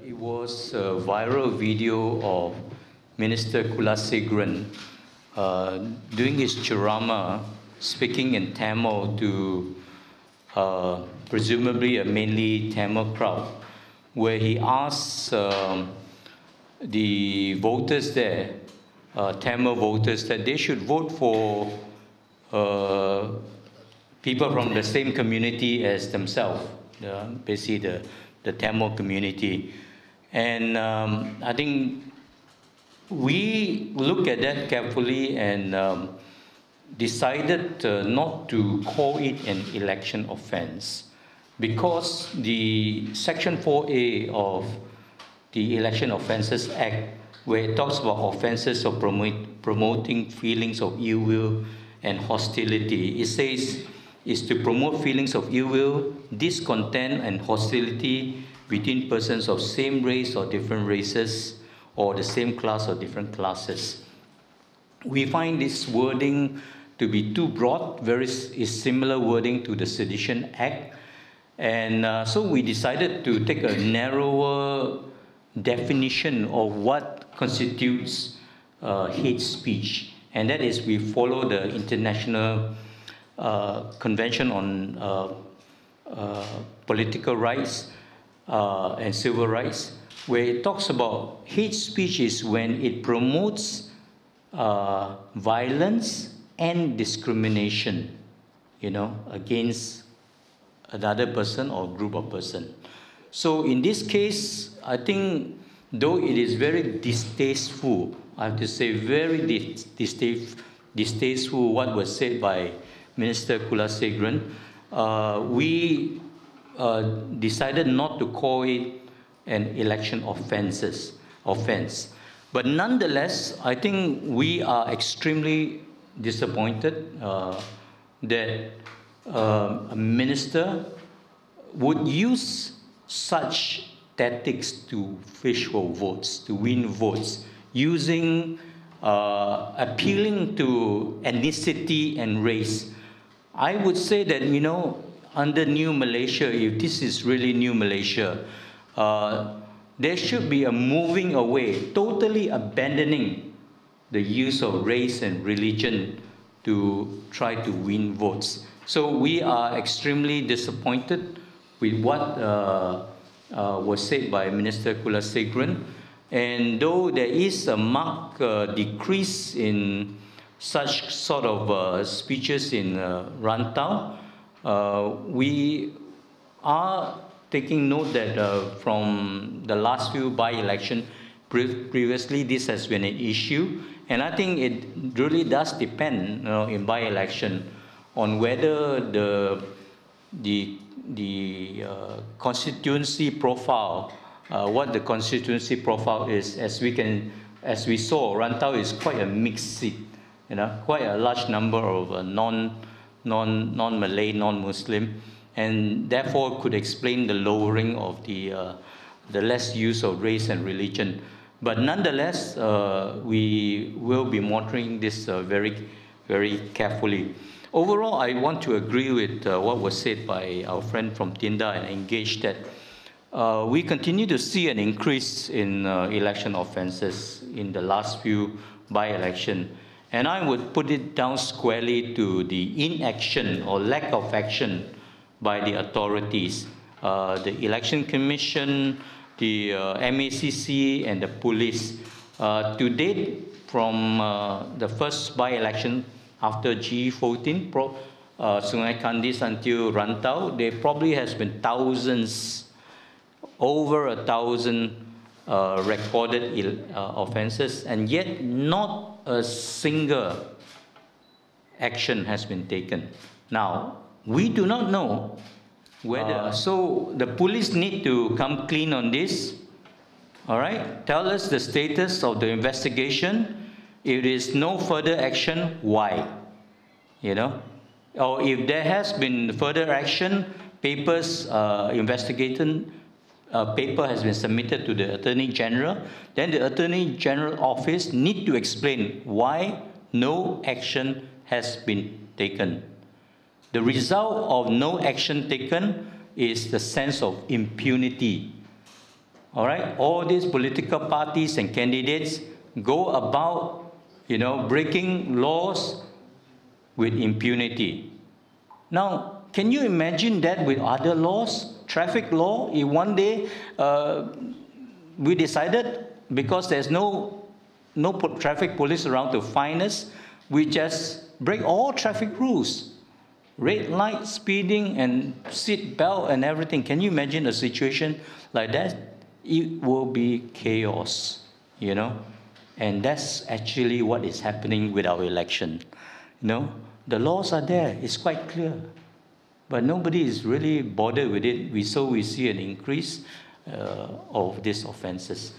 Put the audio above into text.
It was a viral video of Minister Kulasegaran doing his ceramah, speaking in Tamil to presumably a mainly Tamil crowd, where he asks the voters there, Tamil voters, that they should vote for people from the same community as themselves, basically the Tamil community. And I think we looked at that carefully and decided not to call it an election offense, because the Section 4A of the Election Offences Act, where it talks about offences of promoting feelings of ill will and hostility, it says is to promote feelings of ill will, discontent and hostility between persons of same race or different races, or the same class or different classes. We find this wording to be too broad, is similar wording to the Sedition Act, and so we decided to take a narrower definition of what constitutes hate speech, and that is we follow the International Convention on Political Rights and Civil Rights, where it talks about hate speech is when it promotes violence and discrimination, against another person or group of person. So in this case, I think, though it is very distasteful, I have to say very distasteful what was said by Minister Kulasegaran, we decided not to call it an election offense. But nonetheless, I think we are extremely disappointed that a minister would use such tactics to fish for votes, to win votes, using appealing to ethnicity and race. I would say that, under New Malaysia, if this is really New Malaysia, there should be a moving away, totally abandoning the use of race and religion to try to win votes. So we are extremely disappointed with what was said by Minister Kulasegaran. And though there is a marked decrease in such sort of speeches in Rantau, we are taking note that from the last few by-election, previously this has been an issue, and I think it really does depend, in by-election, on whether the constituency profile, what the constituency profile is. As we saw, Rantau is quite a mixed seat, quite a large number of non-Malay, non-Muslim, and therefore could explain the lowering of the less use of race and religion. But nonetheless, we will be monitoring this very, very carefully. Overall, I want to agree with what was said by our friend from Tinda and Engage, that we continue to see an increase in election offences in the last few by-election. And I would put it down squarely to the inaction or lack of action by the authorities, the Election Commission, the MACC, and the police. To date, from the first by-election after G14, Sungai Kandis until Rantau, there probably has been over 1,000 recorded offences, and yet not a single action has been taken. Now, we do not know whether, so the police need to come clean on this, all right? Tell us the status of the investigation. If there is no further action, why? Or if there has been further action, investigation paper has been submitted to the Attorney General, then the Attorney General office need to explain why no action has been taken. The result of no action taken is the sense of impunity All right, all these political parties and candidates go about, breaking laws with impunity. Now, can you imagine that with other laws, traffic law? If one day we decided, because there's no traffic police around to fine us, we just break all traffic rules, red light, speeding, and seat belt and everything. Can you imagine a situation like that? It will be chaos, and that's actually what is happening with our election. The laws are there, it's quite clear, but nobody is really bothered with it. We see an increase of these offenses.